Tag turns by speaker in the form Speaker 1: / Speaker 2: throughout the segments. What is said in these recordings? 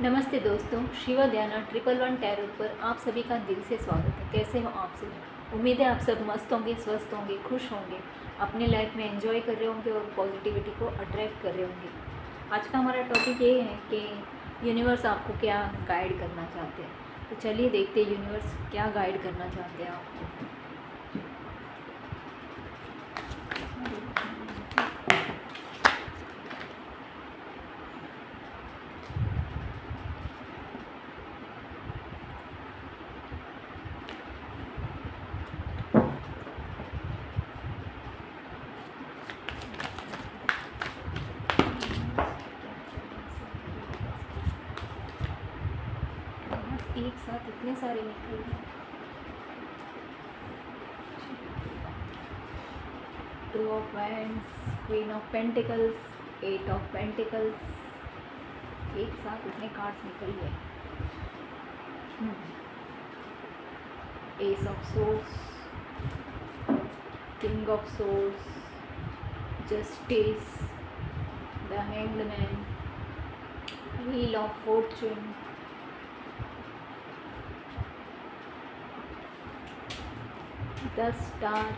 Speaker 1: नमस्ते दोस्तों, शिवा ध्याना 111 टैरोट पर आप सभी का दिल से स्वागत है। कैसे हो आप सभी? उम्मीद है आप सब मस्त होंगे, स्वस्थ होंगे, खुश होंगे, अपने लाइफ में एंजॉय कर रहे होंगे और पॉजिटिविटी को अट्रैक्ट कर रहे होंगे। आज का हमारा टॉपिक ये है कि यूनिवर्स आपको क्या गाइड करना चाहते हैं। तो चलिए देखते हैं यूनिवर्स क्या गाइड करना चाहते हैं आपको। एक साथ इतने सारे निकल गए। Two of wands, queen of pentacles, 8 of pentacles, एक साथ इतने कार्ड्स निकल गए। Ace of swords, king of swords, justice, the hanged man, wheel of fortune, the star,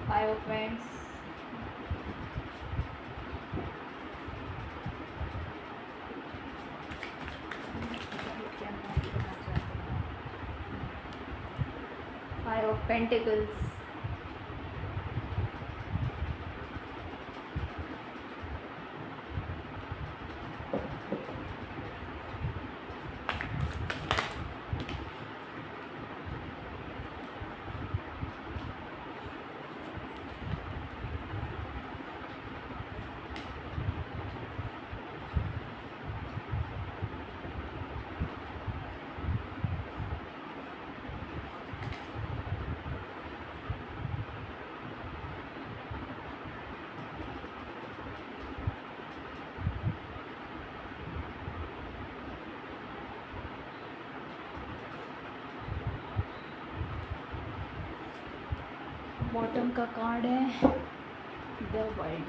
Speaker 1: five of wands, five of pentacles, bottom का card है the world,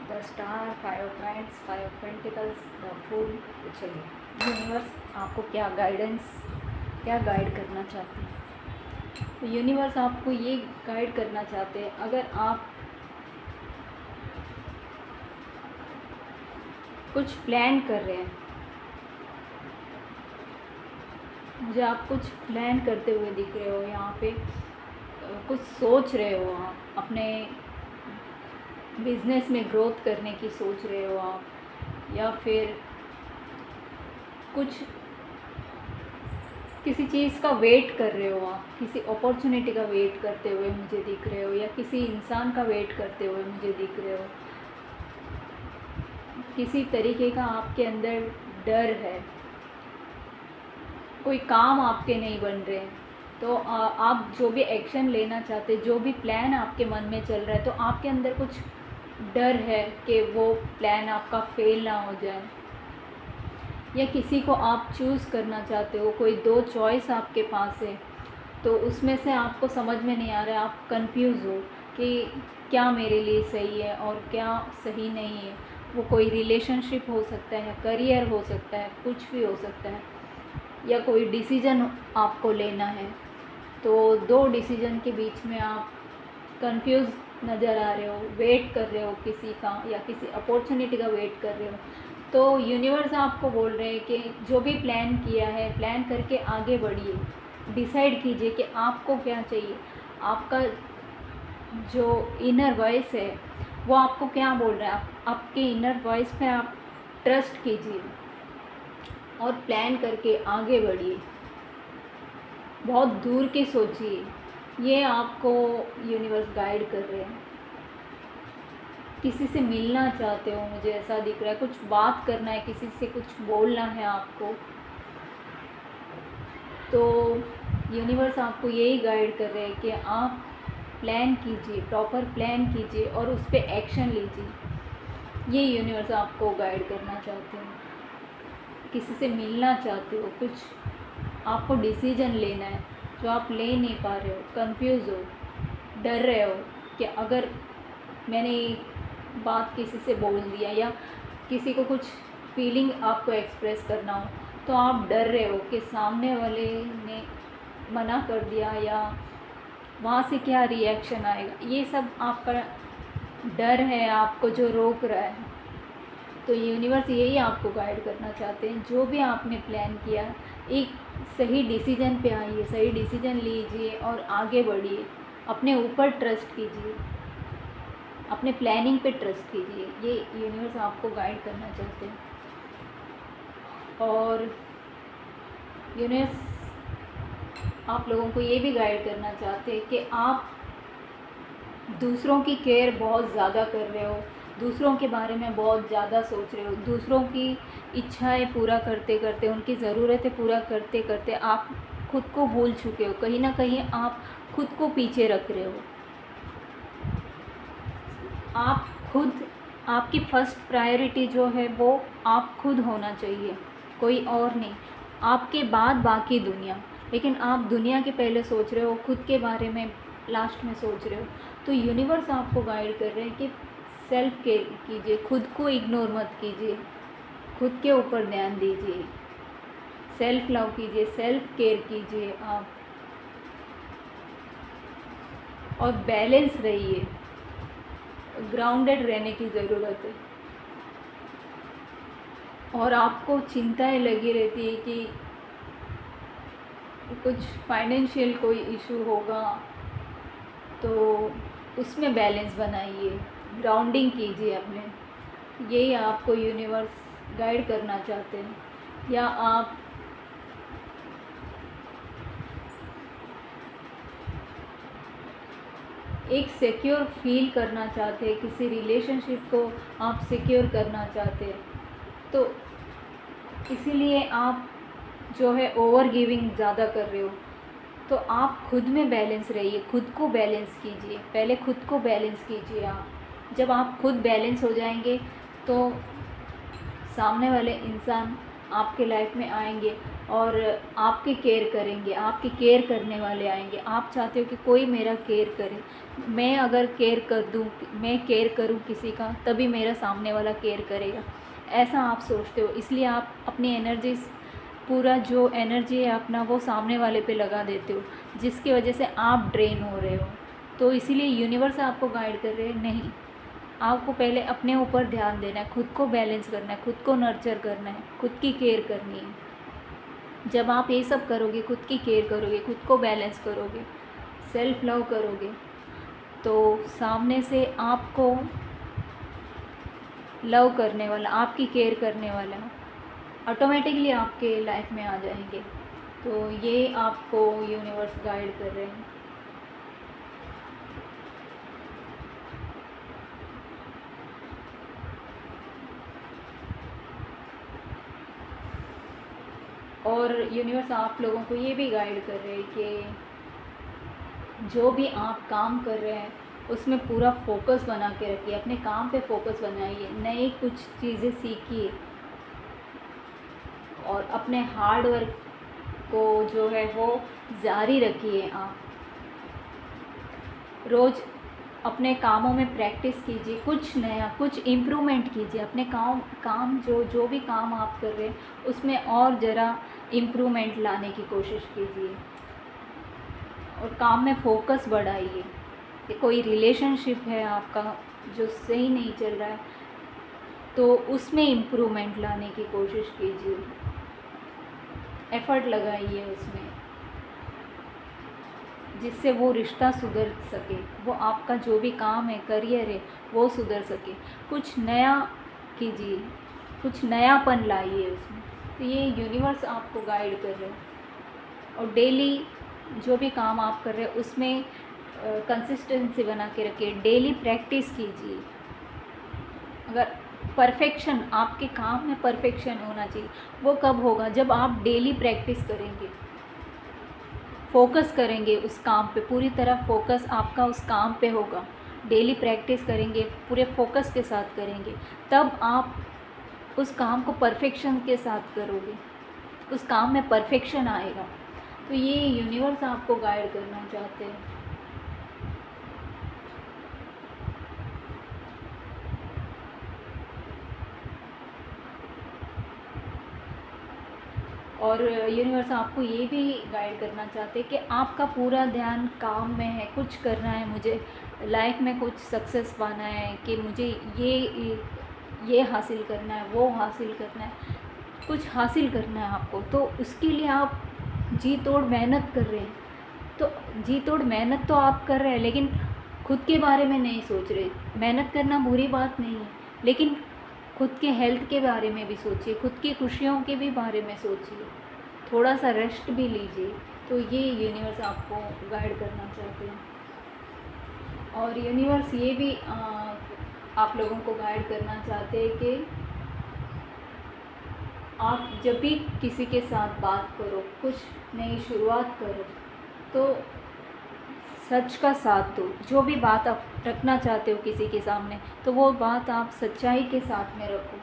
Speaker 1: the star, five of wands, five of pentacles, the fool. तो चलिए universe आपको क्या guide करना चाहते हैं। तो यूनिवर्स आपको ये गाइड करना चाहते हैं, अगर आप कुछ प्लान कर रहे हैं, मुझे आप कुछ प्लान करते हुए दिख रहे हो यहाँ पे, कुछ सोच रहे हो आप, अपने बिजनेस में ग्रोथ करने की सोच रहे हो आप, या फिर कुछ किसी चीज़ का वेट कर रहे हो आप, किसी अपॉर्चुनिटी का वेट करते हुए मुझे दिख रहे हो, या किसी इंसान का वेट करते हुए मुझे दिख रहे हो। किसी तरीके का आपके अंदर डर है, कोई काम आपके नहीं बन रहे, तो आप जो भी एक्शन लेना चाहते, जो भी प्लान आपके मन में चल रहा है, तो आपके अंदर कुछ डर है कि वो प्लान आपका फेल ना हो जाए। या किसी को आप चूज़ करना चाहते हो, कोई दो चॉइस आपके पास है, तो उसमें से आपको समझ में नहीं आ रहा है, आप कंफ्यूज हो कि क्या मेरे लिए सही है और क्या सही नहीं है। वो कोई रिलेशनशिप हो सकता है, करियर हो सकता है, कुछ भी हो सकता है, या कोई डिसीज़न आपको लेना है। तो दो डिसीज़न के बीच में आप कंफ्यूज नज़र आ रहे हो, वेट कर रहे हो किसी का, या किसी अपॉर्चुनिटी का वेट कर रहे हो। तो यूनिवर्स आपको बोल रहे हैं कि जो भी प्लान किया है, प्लान करके आगे बढ़िए, डिसाइड कीजिए कि आपको क्या चाहिए। आपका जो इनर वॉइस है वो आपको क्या बोल रहा है, आपके इनर वॉइस पे आप ट्रस्ट कीजिए और प्लान करके आगे बढ़िए, बहुत दूर की सोचिए। ये आपको यूनिवर्स गाइड कर रहे हैं। किसी से मिलना चाहते हो, मुझे ऐसा दिख रहा है, कुछ बात करना है, किसी से कुछ बोलना है आपको, तो यूनिवर्स आपको यही गाइड कर रहे हैं कि आप प्लान कीजिए, प्रॉपर प्लान कीजिए और उस पर एक्शन लीजिए। ये यूनिवर्स आपको गाइड करना चाहते हैं। किसी से मिलना चाहते हो, कुछ आपको डिसीजन लेना है जो आप ले नहीं पा रहे हो, कंफ्यूज हो, डर रहे हो कि अगर मैंने बात किसी से बोल दिया या किसी को कुछ फीलिंग आपको एक्सप्रेस करना हो, तो आप डर रहे हो कि सामने वाले ने मना कर दिया या वहाँ से क्या रिएक्शन आएगा। ये सब आपका डर है आपको जो रोक रहा है। तो यूनिवर्स यही आपको गाइड करना चाहते हैं, जो भी आपने प्लान किया एक सही डिसीजन पे आइए, सही डिसीजन लीजिए और आगे बढ़िए। अपने ऊपर ट्रस्ट कीजिए, अपने प्लानिंग पे ट्रस्ट कीजिए। ये यूनिवर्स आपको गाइड करना चाहते हैं। और यूनिवर्स आप लोगों को ये भी गाइड करना चाहते हैं कि आप दूसरों की केयर बहुत ज़्यादा कर रहे हो, दूसरों के बारे में बहुत ज़्यादा सोच रहे हो, दूसरों की इच्छाएं पूरा करते करते, उनकी ज़रूरतें पूरा करते करते आप खुद को भूल चुके हो। कहीं ना कहीं आप खुद को पीछे रख रहे हो। आप खुद, आपकी फ़र्स्ट प्रायोरिटी जो है वो आप खुद होना चाहिए, कोई और नहीं। आपके बाद बाकी दुनिया, लेकिन आप दुनिया के पहले सोच रहे हो, खुद के बारे में लास्ट में सोच रहे हो। तो यूनिवर्स आपको गाइड कर रहे हैं कि सेल्फ केयर कीजिए, खुद को इग्नोर मत कीजिए, खुद के ऊपर ध्यान दीजिए, सेल्फ लव कीजिए, सेल्फ केयर कीजिए आप, और बैलेंस रहिए। ग्राउंडेड रहने की ज़रूरत है। और आपको चिंताएं लगी रहती है कि कुछ फाइनेंशियल कोई इशू होगा, तो उसमें बैलेंस बनाइए, ग्राउंडिंग कीजिए अपने। यही आपको यूनिवर्स गाइड करना चाहते हैं। या आप एक सिक्योर फील करना चाहते हैं, किसी रिलेशनशिप को आप सिक्योर करना चाहते हैं, तो इसीलिए आप जो है ओवर गिविंग ज़्यादा कर रहे हो। तो आप खुद में बैलेंस रहिए, खुद को बैलेंस कीजिए, पहले खुद को बैलेंस कीजिए आप। जब आप खुद बैलेंस हो जाएंगे तो सामने वाले इंसान आपके लाइफ में आएंगे और आपकी केयर करेंगे, आपकी केयर करने वाले आएंगे। आप चाहते हो कि कोई मेरा केयर करे, मैं अगर केयर कर दूँ, मैं केयर करूँ किसी का, तभी मेरा सामने वाला केयर करेगा, ऐसा आप सोचते हो। इसलिए आप अपनी एनर्जी, पूरा जो एनर्जी है अपना, वो सामने वाले पे लगा देते हो, जिसकी वजह से आप ड्रेन हो रहे हो। तो इसीलिए यूनिवर्स आपको गाइड कर रहे हैं, नहीं, आपको पहले अपने ऊपर ध्यान देना है, खुद को बैलेंस करना है, खुद को नर्चर करना है, खुद की केयर करनी है। जब आप ये सब करोगे, खुद की केयर करोगे, खुद को बैलेंस करोगे, सेल्फ लव करोगे, तो सामने से आपको लव करने वाला, आपकी केयर करने वाला ऑटोमेटिकली आपके लाइफ में आ जाएंगे। तो ये आपको यूनिवर्स गाइड कर रहे हैं। और यूनिवर्स आप लोगों को ये भी गाइड कर रहे हैं कि जो भी आप काम कर रहे हैं उसमें पूरा फोकस बना के रखिए, अपने काम पे फोकस बनाइए, नई कुछ चीज़ें सीखिए और अपने हार्ड वर्क को जो है वो जारी रखिए। आप रोज़ अपने कामों में प्रैक्टिस कीजिए, कुछ नया, कुछ इम्प्रूवमेंट कीजिए अपने काम जो भी काम आप कर रहे हैं उसमें और ज़रा इम्प्रूवमेंट लाने की कोशिश कीजिए और काम में फोकस बढ़ाइए। कोई रिलेशनशिप है आपका जो सही नहीं चल रहा है, तो उसमें इम्प्रूवमेंट लाने की कोशिश कीजिए, एफ़र्ट लगाइए उसमें, जिससे वो रिश्ता सुधर सके, वो आपका जो भी काम है, करियर है, वो सुधर सके। कुछ नया कीजिए, कुछ नयापन लाइए उसमें। तो ये यूनिवर्स आपको गाइड कर रहे हैं। और डेली जो भी काम आप कर रहे हैं उसमें कंसिस्टेंसी बना के रखिए, डेली प्रैक्टिस कीजिए। अगर परफेक्शन, आपके काम में परफेक्शन होना चाहिए, वो कब होगा? जब आप डेली प्रैक्टिस करेंगे, फोकस करेंगे उस काम पे, पूरी तरह फोकस आपका उस काम पे होगा। डेली प्रैक्टिस करेंगे, पूरे फोकस के साथ करेंगे, तब आप उस काम को परफेक्शन के साथ करोगे, उस काम में परफेक्शन आएगा। तो ये यूनिवर्स आपको गाइड करना चाहते हैं। और यूनिवर्स आपको ये भी गाइड करना चाहते हैं कि आपका पूरा ध्यान काम में है, कुछ करना है, मुझे लाइफ में कुछ सक्सेस पाना है, कि मुझे ये हासिल करना है, वो हासिल करना है, कुछ हासिल करना है आपको। तो उसके लिए आप जी तोड़ मेहनत कर रहे हैं। तो जी तोड़ मेहनत तो आप कर रहे हैं, लेकिन खुद के बारे में नहीं सोच रहे। मेहनत करना बुरी बात नहीं है, लेकिन खुद के हेल्थ के बारे में भी सोचिए, खुद की खुशियों के भी बारे में सोचिए, थोड़ा सा रेस्ट भी लीजिए। तो ये यूनिवर्स आपको गाइड करना चाहते हैं। और यूनिवर्स ये भी आप लोगों को गाइड करना चाहते हैं कि आप जब भी किसी के साथ बात करो, कुछ नई शुरुआत करो, तो सच का साथ दो। जो भी बात आप रखना चाहते हो किसी के सामने, तो वो बात आप सच्चाई के साथ में रखो।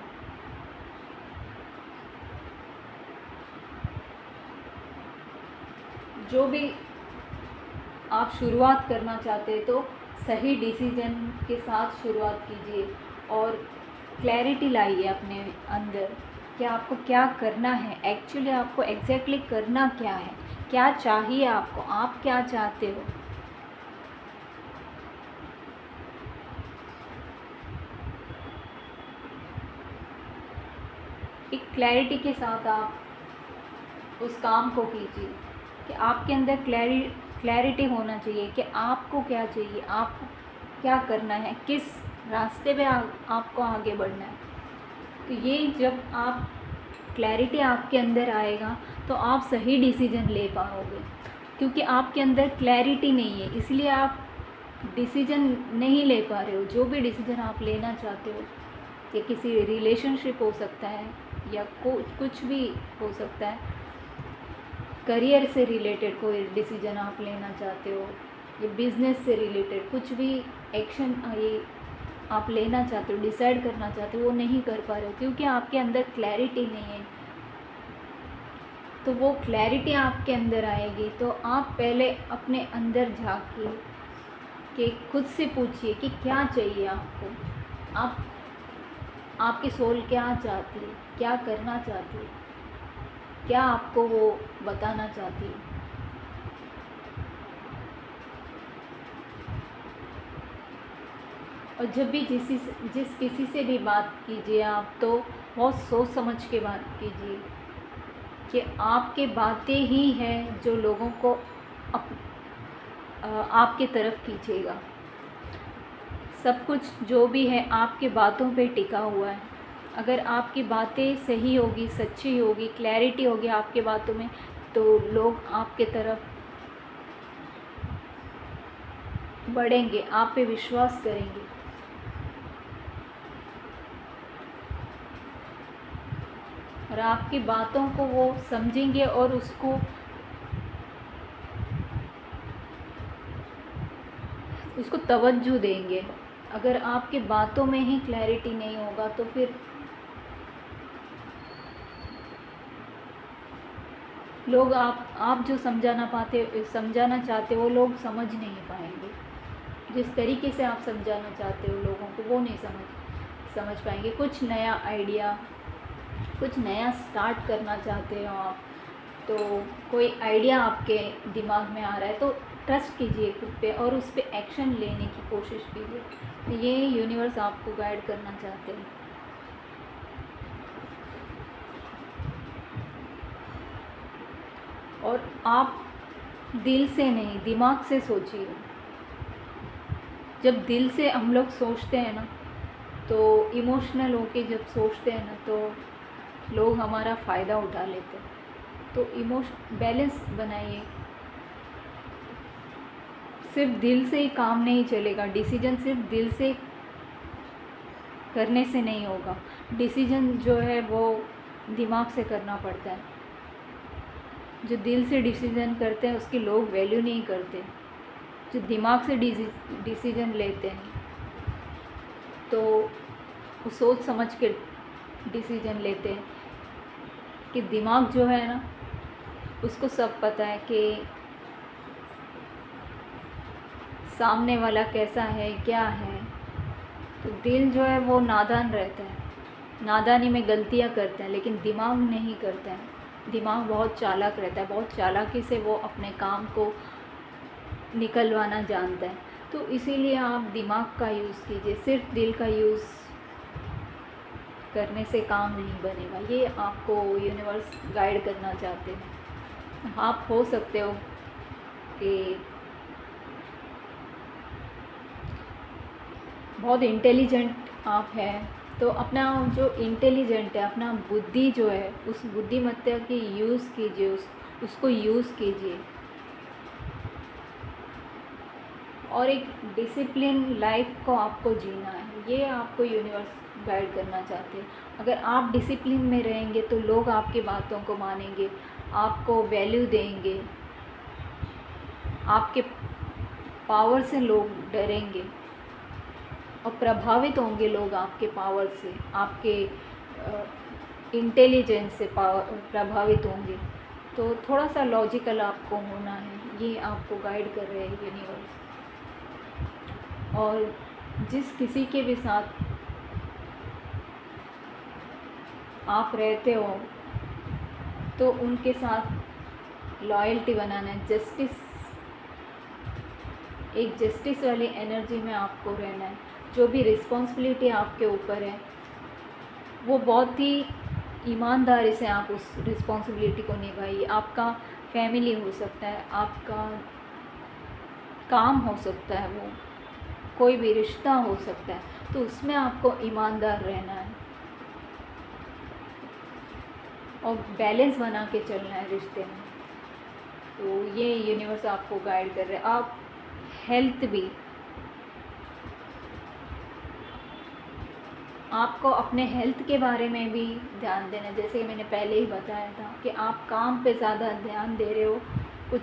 Speaker 1: जो भी आप शुरुआत करना चाहते हैं, तो सही डिसीजन के साथ शुरुआत कीजिए और क्लैरिटी लाइए अपने अंदर कि आपको क्या करना है, एक्चुअली आपको एग्जैक्टली करना क्या है, क्या चाहिए आपको, आप क्या चाहते हो। एक क्लैरिटी के साथ आप उस काम को कीजिए कि आपके अंदर क्लैरिटी होना चाहिए कि आपको क्या चाहिए, आपको क्या करना है, किस रास्ते पे आपको आगे बढ़ना है। तो ये जब आप क्लैरिटी आपके अंदर आएगा, तो आप सही डिसीजन ले पाओगे, क्योंकि आपके अंदर क्लैरिटी नहीं है, इसलिए आप डिसीजन नहीं ले पा रहे हो। जो भी डिसीजन आप लेना चाहते हो, ये किसी रिलेशनशिप हो सकता है या कुछ भी हो सकता है, करियर से रिलेटेड कोई डिसीजन आप लेना चाहते हो, या बिज़नेस से रिलेटेड कुछ भी एक्शन ये आप लेना चाहते हो, डिसाइड करना चाहते हो, वो नहीं कर पा रहे हो क्योंकि आपके अंदर क्लैरिटी नहीं है। तो वो क्लैरिटी आपके अंदर आएगी, तो आप पहले अपने अंदर झांकिए कि खुद से पूछिए कि क्या चाहिए आपको, आपकी सोल क्या चाहती है, क्या करना चाहती है, क्या आपको वो बताना चाहती है। और जब भी जिस किसी से भी बात कीजिए आप, तो बहुत सोच समझ के बात कीजिए कि आपके बातें ही हैं जो लोगों को आपके तरफ खींचेगा। सब कुछ जो भी है आपके बातों पे टिका हुआ है। अगर आपकी बातें सही होगी, सच्ची होगी, क्लैरिटी होगी आपके बातों में, तो लोग आपके तरफ बढ़ेंगे, आप पे विश्वास करेंगे। और आपकी बातों को वो समझेंगे और उसको तवज्जो देंगे। अगर आपकी बातों में ही क्लैरिटी नहीं होगा, तो फिर लोग आप जो समझाना चाहते हो, वो लोग समझ नहीं पाएंगे। जिस तरीके से आप समझाना चाहते हो लोगों को, वो नहीं समझ पाएंगे। कुछ नया आइडिया, कुछ नया स्टार्ट करना चाहते हो आप, तो कोई आइडिया आपके दिमाग में आ रहा है, तो ट्रस्ट कीजिए खुद पे और उस पर एक्शन लेने की कोशिश कीजिए। तो ये यूनिवर्स आपको गाइड करना चाहते हैं। और आप दिल से नहीं, दिमाग से सोचिए। जब दिल से हम लोग सोचते हैं ना, तो इमोशनल होके जब सोचते हैं ना, तो लोग हमारा फ़ायदा उठा लेते हैं। तो बैलेंस बनाइए। सिर्फ दिल से ही काम नहीं चलेगा, डिसीजन सिर्फ दिल से करने से नहीं होगा। डिसीजन जो है वो दिमाग से करना पड़ता है। जो दिल से डिसीजन करते हैं उसकी लोग वैल्यू नहीं करते। जो दिमाग से डिसीजन लेते हैं, तो वो सोच समझ के डिसीजन लेते हैं कि दिमाग जो है ना, उसको सब पता है कि सामने वाला कैसा है, क्या है। तो दिल जो है वो नादान रहता है, नादानी में गलतियां करता है, लेकिन दिमाग नहीं करता है। दिमाग बहुत चालाक रहता है, बहुत चालाकी से वो अपने काम को निकलवाना जानता है। तो इसीलिए आप दिमाग का यूज़ कीजिए, सिर्फ दिल का यूज़ करने से काम नहीं बनेगा। ये आपको यूनिवर्स गाइड करना चाहते हैं। आप हो सकते हो कि बहुत इंटेलिजेंट आप हैं, तो अपना जो इंटेलिजेंट है, अपना बुद्धि जो है, उस बुद्धिमत्ता की यूज़ कीजिए, उसको यूज़ कीजिए और एक डिसिप्लिन लाइफ को आपको जीना है। ये आपको यूनिवर्स गाइड करना चाहते हैं। अगर आप डिसिप्लिन में रहेंगे तो लोग आपकी बातों को मानेंगे, आपको वैल्यू देंगे, आपके पावर से लोग डरेंगे और प्रभावित होंगे लोग आपके पावर से, आपके इंटेलिजेंस से प्रभावित होंगे। तो थोड़ा सा लॉजिकल आपको होना है, ये आपको गाइड कर रहे हैं यूनिवर्स। और जिस किसी के भी साथ आप रहते हो तो उनके साथ लॉयल्टी बनाना है, एक जस्टिस वाली एनर्जी में आपको रहना है। जो भी रिस्पॉन्सिबिलिटी आपके ऊपर है वो बहुत ही ईमानदारी से आप उस रिस्पॉन्सिबिलिटी को निभाइए। आपका फैमिली हो सकता है, आपका काम हो सकता है, वो कोई भी रिश्ता हो सकता है, तो उसमें आपको ईमानदार रहना है और बैलेंस बना के चलना है रिश्ते में। तो ये यूनिवर्स आपको गाइड कर रहे हैं। आप हेल्थ भी, आपको अपने हेल्थ के बारे में भी ध्यान देना है। जैसे मैंने पहले ही बताया था कि आप काम पे ज़्यादा ध्यान दे रहे हो, कुछ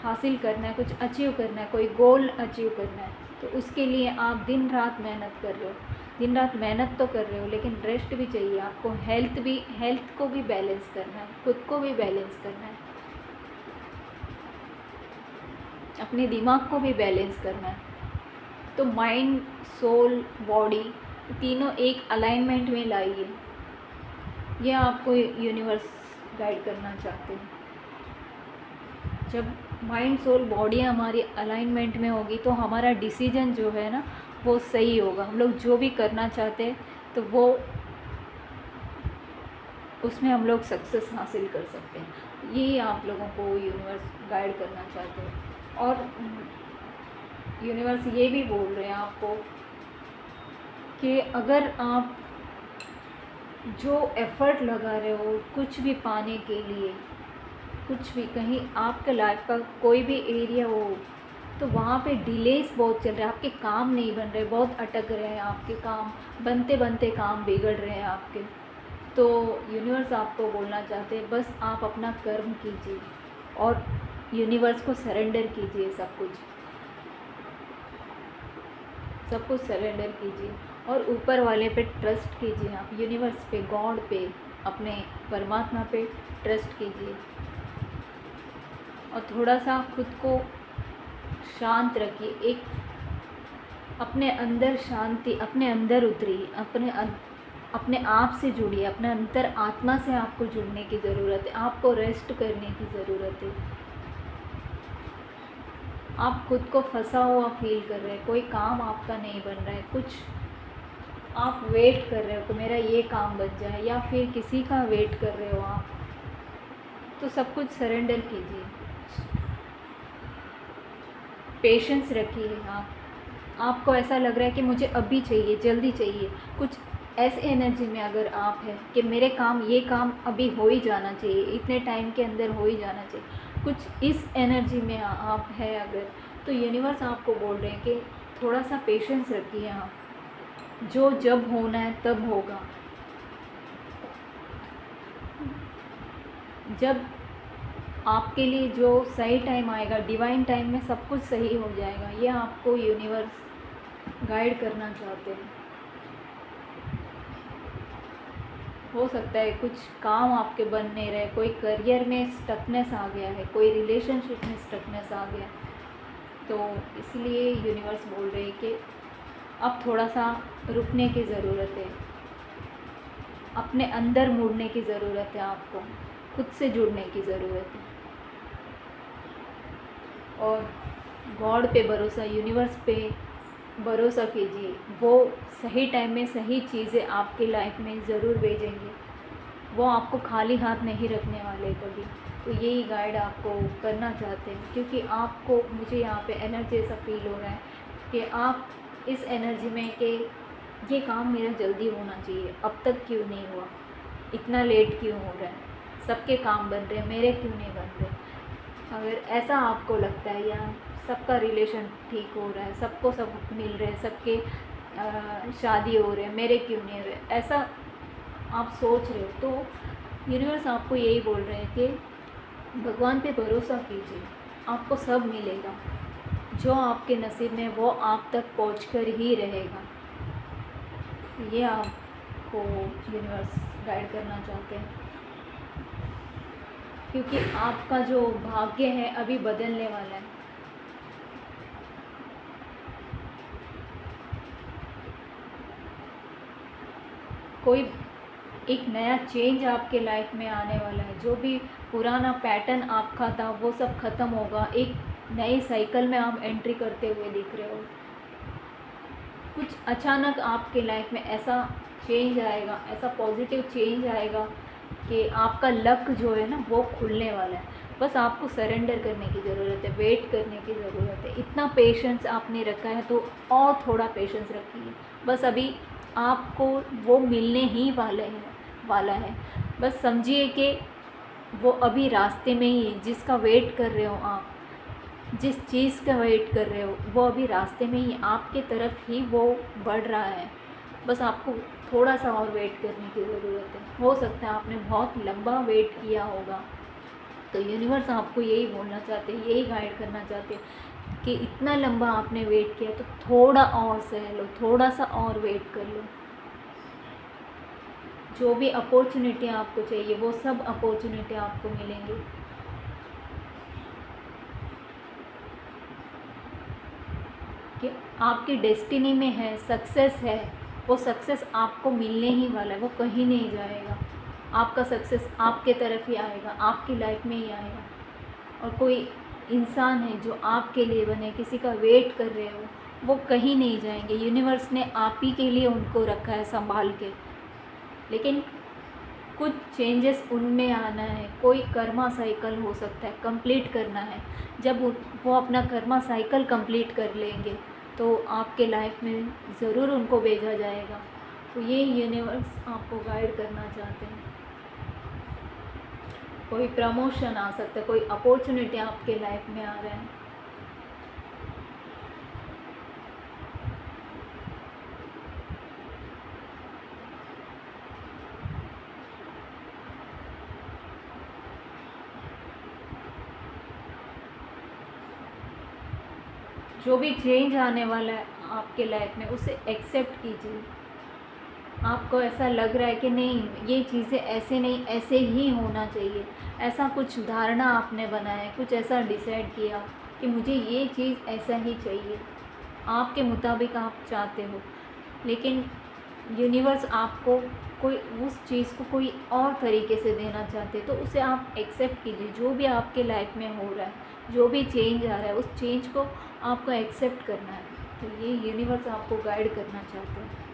Speaker 1: हासिल करना है, कुछ अचीव करना है, कोई गोल अचीव करना है, तो उसके लिए आप दिन रात मेहनत कर रहे हो। दिन रात मेहनत तो कर रहे हो, लेकिन रेस्ट भी चाहिए आपको। हेल्थ को भी बैलेंस करना है, खुद को भी बैलेंस करना है, अपने दिमाग को भी बैलेंस करना है। तो माइंड, सोल, बॉडी तीनों एक अलाइनमेंट में लाइए। यह आपको यूनिवर्स गाइड करना चाहते हैं। जब माइंड, सोल, बॉडी हमारी अलाइनमेंट में होगी तो हमारा डिसीजन जो है ना वो सही होगा। हम लोग जो भी करना चाहते हैं तो वो उसमें हम लोग सक्सेस हासिल कर सकते हैं। यही आप लोगों को यूनिवर्स गाइड करना चाहते हैं। और यूनिवर्स ये भी बोल रहे हैं आपको कि अगर आप जो एफ़र्ट लगा रहे हो कुछ भी पाने के लिए, कुछ भी कहीं आपके लाइफ का कोई भी एरिया हो तो वहाँ पे डिलेस बहुत चल रहा है, आपके काम नहीं बन रहे, बहुत अटक रहे हैं आपके काम, बनते बनते काम बिगड़ रहे हैं आपके। तो यूनिवर्स आपको बोलना चाहते हैं बस आप अपना कर्म कीजिए और यूनिवर्स को सरेंडर कीजिए। सब कुछ सरेंडर कीजिए और ऊपर वाले पे ट्रस्ट कीजिए। आप यूनिवर्स पे, गॉड पे, अपने परमात्मा पे ट्रस्ट कीजिए और थोड़ा सा खुद को शांत रखिए। एक अपने अंदर शांति, अपने अंदर उतरिए, अपने आप से जुड़िए, अपने अंतर आत्मा से आपको जुड़ने की ज़रूरत है। आपको रेस्ट करने की ज़रूरत है। आप खुद को फंसा हुआ फील कर रहे हैं, कोई काम आपका नहीं बन रहा है, कुछ आप वेट कर रहे हो कि मेरा ये काम बन जाए, या फिर किसी का वेट कर रहे हो आप, तो सब कुछ सरेंडर कीजिए, पेशेंस रखिए। आपको ऐसा लग रहा है कि मुझे अभी चाहिए, जल्दी चाहिए, कुछ ऐसे एनर्जी में अगर आप हैं कि ये काम अभी हो ही जाना चाहिए, इतने टाइम के अंदर हो ही जाना चाहिए, कुछ इस एनर्जी में आप हैं अगर, तो यूनिवर्स आपको बोल रहे हैं कि थोड़ा सा पेशेंस रखिए आप, जो जब होना है तब होगा। जब आपके लिए जो सही टाइम आएगा, डिवाइन टाइम में सब कुछ सही हो जाएगा। ये आपको यूनिवर्स गाइड करना चाहते हैं। हो सकता है कुछ काम आपके बन नहीं रहे, कोई करियर में स्टकनेस आ गया है, कोई रिलेशनशिप में स्टकनेस आ गया, तो इसलिए यूनिवर्स बोल रहे हैं कि अब थोड़ा सा रुकने की ज़रूरत है, अपने अंदर मुड़ने की ज़रूरत है आपको। खुद से जुड़ने की ज़रूरत है। और गॉड पे भरोसा, यूनिवर्स पे भरोसा कीजिए, वो सही टाइम में सही चीज़ें आपकी लाइफ में ज़रूर भेजेंगे। वो आपको खाली हाथ नहीं रखने वाले कभी। तो यही गाइड आपको करना चाहते हैं, क्योंकि आपको, मुझे यहाँ पे एनर्जी ऐसा फील हो रहा है कि आप इस एनर्जी में कि ये काम मेरा जल्दी होना चाहिए, अब तक क्यों नहीं हुआ, इतना लेट क्यों हो रहा है, सबके काम बन रहे हैं, मेरे क्यों नहीं बन रहे। अगर ऐसा आपको लगता है, या सबका रिलेशन ठीक हो रहा है, सबको सब मिल रहे हैं, सबके शादी हो रहे हैं, मेरे क्यों नहीं हो रहे, ऐसा आप सोच रहे हो, तो यूनिवर्स आपको यही बोल रहे हैं कि भगवान पे भरोसा कीजिए, आपको सब मिलेगा। जो आपके नसीब में वो आप तक पहुँच कर ही रहेगा। ये आपको यूनिवर्स गाइड करना चाहते हैं, क्योंकि आपका जो भाग्य है अभी बदलने वाला है। कोई एक नया चेंज आपके लाइफ में आने वाला है। जो भी पुराना पैटर्न आपका था वो सब ख़त्म होगा। एक नई साइकिल में आप एंट्री करते हुए दिख रहे हो। कुछ अचानक आपके लाइफ में ऐसा चेंज आएगा, ऐसा पॉजिटिव चेंज आएगा कि आपका लक जो है ना वो खुलने वाला है। बस आपको सरेंडर करने की ज़रूरत है, वेट करने की ज़रूरत है। इतना पेशेंस आपने रखा है तो और थोड़ा पेशेंस रखिए। बस अभी आपको वो मिलने ही वाला है। बस समझिए कि वो अभी रास्ते में ही है। जिसका वेट कर रहे हो आप, जिस चीज़ का वेट कर रहे हो वो अभी रास्ते में ही आपके तरफ ही वो बढ़ रहा है। बस आपको थोड़ा सा और वेट करने की ज़रूरत है। हो सकता है आपने बहुत लंबा वेट किया होगा, तो यूनिवर्स आपको यही बोलना चाहते हैं, यही गाइड करना चाहते हैं कि इतना लंबा आपने वेट किया तो थोड़ा और सह लो, थोड़ा सा और वेट कर लो। जो भी अपॉर्चुनिटी आपको चाहिए वो सब अपॉर्चुनिटी आपको मिलेंगी। कि आपकी डेस्टिनी में है, सक्सेस है, वो सक्सेस आपको मिलने ही वाला है, वो कहीं नहीं जाएगा। आपका सक्सेस आपके तरफ ही आएगा, आपकी लाइफ में ही आएगा। और कोई इंसान है जो आपके लिए बने, किसी का वेट कर रहे हो, वो कहीं नहीं जाएंगे। यूनिवर्स ने आप ही के लिए उनको रखा है संभाल के। लेकिन कुछ चेंजेस उनमें आना है। कोई कर्मा साइकिल हो सकता है, कंप्लीट करना है। जब वो अपना कर्मा साइकिल कंप्लीट कर लेंगे तो आपके लाइफ में ज़रूर उनको भेजा जाएगा। तो ये यूनिवर्स आपको गाइड करना चाहते हैं। कोई प्रमोशन आ सकता है, कोई अपॉर्चुनिटी आपके लाइफ में आ रहा है। जो भी चेंज आने वाला है आपके लाइफ में उसे एक्सेप्ट कीजिए। आपको ऐसा लग रहा है कि नहीं, ये चीज़ें ऐसे नहीं, ऐसे ही होना चाहिए, ऐसा कुछ धारणा आपने बनाया, कुछ ऐसा डिसाइड किया कि मुझे ये चीज़ ऐसा ही चाहिए, आपके मुताबिक आप चाहते हो। लेकिन यूनिवर्स आपको कोई उस चीज़ को कोई और तरीके से देना चाहते, तो उसे आप एक्सेप्ट कीजिए। जो भी आपके लाइफ में हो रहा है, जो भी चेंज आ रहा है, उस चेंज को आपको एक्सेप्ट करना है। तो ये यूनिवर्स आपको गाइड करना चाहते हैं।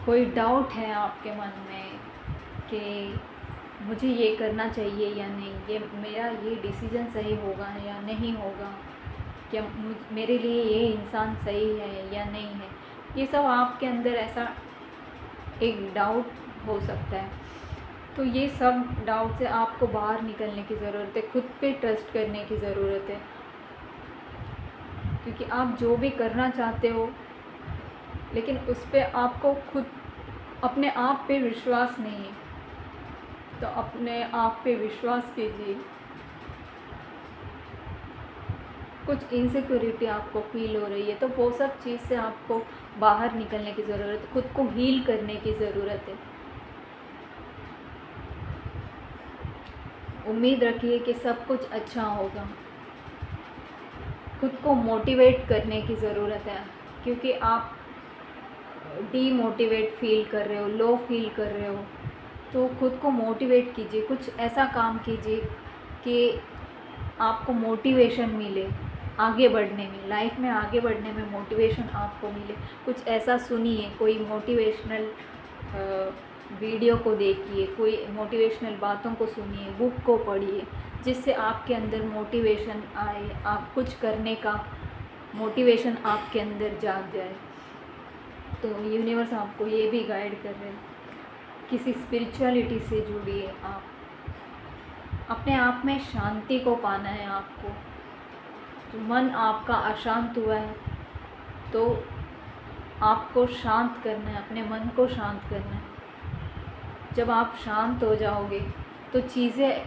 Speaker 1: कोई डाउट है आपके मन में कि मुझे ये करना चाहिए या नहीं, ये मेरा ये डिसीज़न सही होगा या नहीं होगा, क्या मेरे लिए ये इंसान सही है या नहीं है, ये सब आपके अंदर ऐसा एक डाउट हो सकता है। तो ये सब डाउट से आपको बाहर निकलने की ज़रूरत है, खुद पे ट्रस्ट करने की ज़रूरत है। क्योंकि आप जो भी करना चाहते हो, लेकिन उस पर आपको खुद अपने आप पे विश्वास नहीं है, तो अपने आप पे विश्वास कीजिए। कुछ इनसिक्योरिटी आपको फील हो रही है तो वो सब चीज़ से आपको बाहर निकलने की ज़रूरत है, खुद को हील करने की ज़रूरत है। उम्मीद रखिए कि सब कुछ अच्छा होगा। खुद को मोटिवेट करने की ज़रूरत है। क्योंकि आप डीमोटिवेट फील कर रहे हो, लो फील कर रहे हो, तो खुद को मोटिवेट कीजिए। कुछ ऐसा काम कीजिए कि आपको मोटिवेशन मिले आगे बढ़ने में, लाइफ में आगे बढ़ने में मोटिवेशन आपको मिले। कुछ ऐसा सुनिए, कोई मोटिवेशनल वीडियो को देखिए, कोई मोटिवेशनल बातों को सुनिए, बुक को पढ़िए, जिससे आपके अंदर मोटिवेशन आए, आप कुछ करने का मोटिवेशन आपके अंदर जाग जाए। तो यूनिवर्स आपको ये भी गाइड कर रहे हैं, किसी स्पिरिचुअलिटी से जुड़िए। आप अपने आप में शांति को पाना है आपको। जो मन आपका अशांत हुआ है तो आपको शांत करना है, अपने मन को शांत करना है। जब आप शांत हो जाओगे तो चीज़ें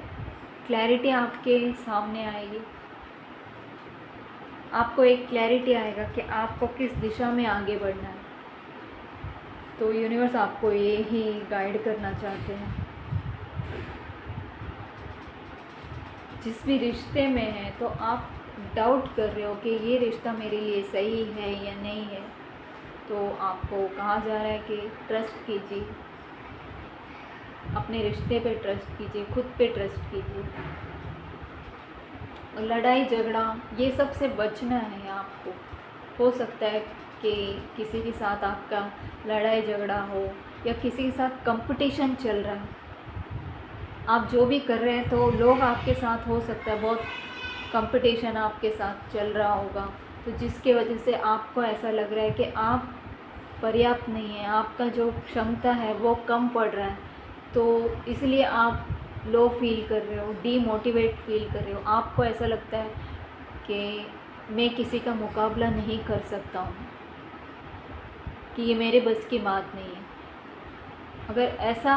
Speaker 1: क्लैरिटी आपके सामने आएगी, आपको एक क्लैरिटी आएगा कि आपको किस दिशा में आगे बढ़ना है। तो यूनिवर्स आपको ये ही गाइड करना चाहते हैं। जिस भी रिश्ते में है तो आप डाउट कर रहे हो कि ये रिश्ता मेरे लिए सही है या नहीं है, तो आपको कहा जा रहा है कि ट्रस्ट कीजिए, अपने रिश्ते पे ट्रस्ट कीजिए, खुद पे ट्रस्ट कीजिए। लड़ाई झगड़ा ये सब से बचना है आपको। हो सकता है कि किसी के साथ आपका लड़ाई झगड़ा हो या किसी के साथ कंपटीशन चल रहा है, आप जो भी कर रहे हैं तो लोग आपके साथ, हो सकता है बहुत कंपटीशन आपके साथ चल रहा होगा, तो जिसके वजह से आपको ऐसा लग रहा है कि आप पर्याप्त नहीं है, आपका जो क्षमता है वो कम पड़ रहा है, तो इसलिए आप लो फील कर रहे हो, डीमोटिवेट फील कर रहे हो। आपको ऐसा लगता है कि मैं किसी का मुकाबला नहीं कर सकता हूँ, कि ये मेरे बस की बात नहीं है। अगर ऐसा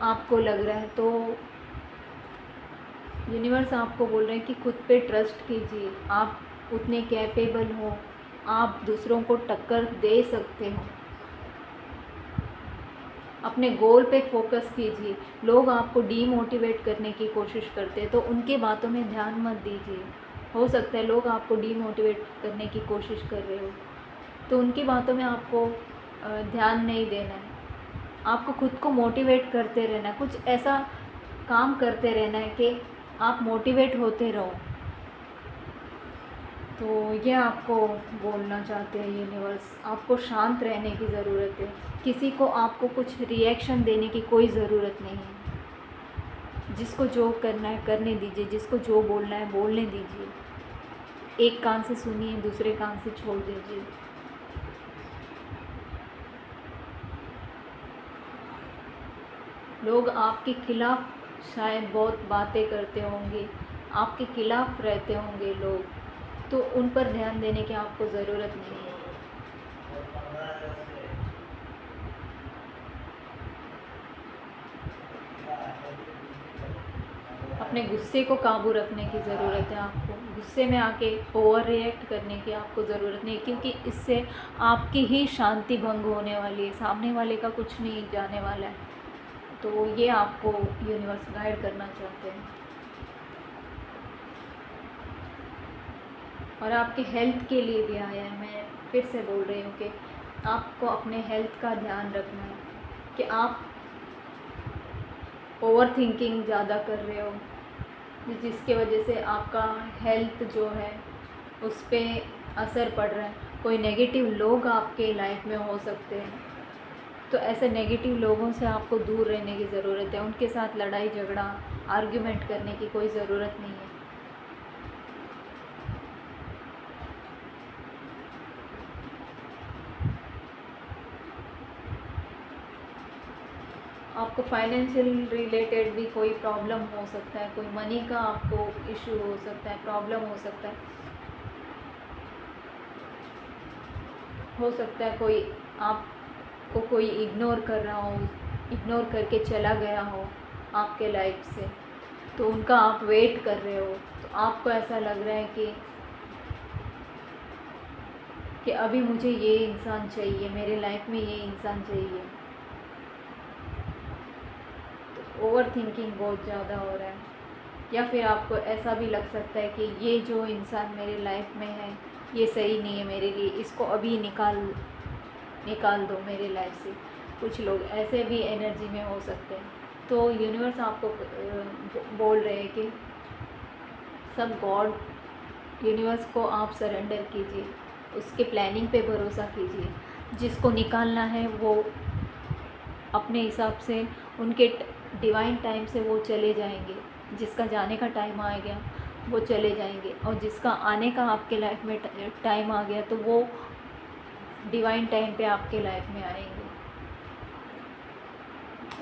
Speaker 1: आपको लग रहा है तो यूनिवर्स आपको बोल रहे हैं कि खुद पे ट्रस्ट कीजिए, आप उतने कैपेबल हो, आप दूसरों को टक्कर दे सकते हो। अपने गोल पे फोकस कीजिए। लोग आपको डीमोटिवेट करने की कोशिश करते हैं तो उनकी बातों में ध्यान मत दीजिए। हो सकता है लोग आपको डीमोटिवेट करने की कोशिश कर रहे हो, तो उनकी बातों में आपको ध्यान नहीं देना है। आपको खुद को मोटिवेट करते रहना है, कुछ ऐसा काम करते रहना है कि आप मोटिवेट होते रहो। तो ये आपको बोलना चाहते हैं यूनिवर्स, आपको शांत रहने की ज़रूरत है। किसी को आपको कुछ रिएक्शन देने की कोई ज़रूरत नहीं है। जिसको जो करना है करने दीजिए, जिसको जो बोलना है बोलने दीजिए। एक कान से सुनिए, दूसरे कान से छोड़ दीजिए। लोग आपके खिलाफ शायद बहुत बातें करते होंगे, आपके खिलाफ रहते होंगे लोग, तो उन पर ध्यान देने की आपको ज़रूरत नहीं है। अपने गुस्से को काबू रखने की ज़रूरत है आपको। गुस्से में आके ओवर रिएक्ट करने की आपको ज़रूरत नहीं, क्योंकि इससे आपकी ही शांति भंग होने वाली है, सामने वाले का कुछ नहीं जाने वाला है। तो ये आपको यूनिवर्स गाइड करना चाहते हैं। और आपके हेल्थ के लिए भी आया है। मैं फिर से बोल रही हूँ कि आपको अपने हेल्थ का ध्यान रखना है, कि आप ओवर थिंकिंग ज़्यादा कर रहे हो, जिसके वजह से आपका हेल्थ जो है उस पर असर पड़ रहा है। कोई नेगेटिव लोग आपके लाइफ में हो सकते हैं, तो ऐसे नेगेटिव लोगों से आपको दूर रहने की ज़रूरत है। उनके साथ लड़ाई झगड़ा आर्ग्यूमेंट करने की कोई ज़रूरत नहीं है। आपको फाइनेंशियल रिलेटेड भी कोई प्रॉब्लम हो सकता है, कोई मनी का आपको इशू हो सकता है, प्रॉब्लम हो सकता है। हो सकता है कोई आपको कोई इग्नोर कर रहा हो, इग्नोर करके चला गया हो आपके लाइफ से, तो उनका आप वेट कर रहे हो। तो आपको ऐसा लग रहा है कि अभी मुझे ये इंसान चाहिए, मेरे लाइफ में ये इंसान चाहिए। तो ओवर थिंकिंग बहुत ज़्यादा हो रहा है। या फिर आपको ऐसा भी लग सकता है कि ये जो इंसान मेरे लाइफ में है ये सही नहीं है मेरे लिए, इसको अभी निकाल दो मेरे लाइफ से। कुछ लोग ऐसे भी एनर्जी में हो सकते हैं। तो यूनिवर्स आपको बोल रहे हैं कि सब गॉड, यूनिवर्स को आप सरेंडर कीजिए, उसके प्लानिंग पे भरोसा कीजिए। जिसको निकालना है वो अपने हिसाब से, उनके डिवाइन टाइम से वो चले जाएंगे। जिसका जाने का टाइम आ गया वो चले जाएंगे, और जिसका आने का आपके लाइफ में टाइम आ गया तो वो डिवाइन टाइम पे आपके लाइफ में आएंगे,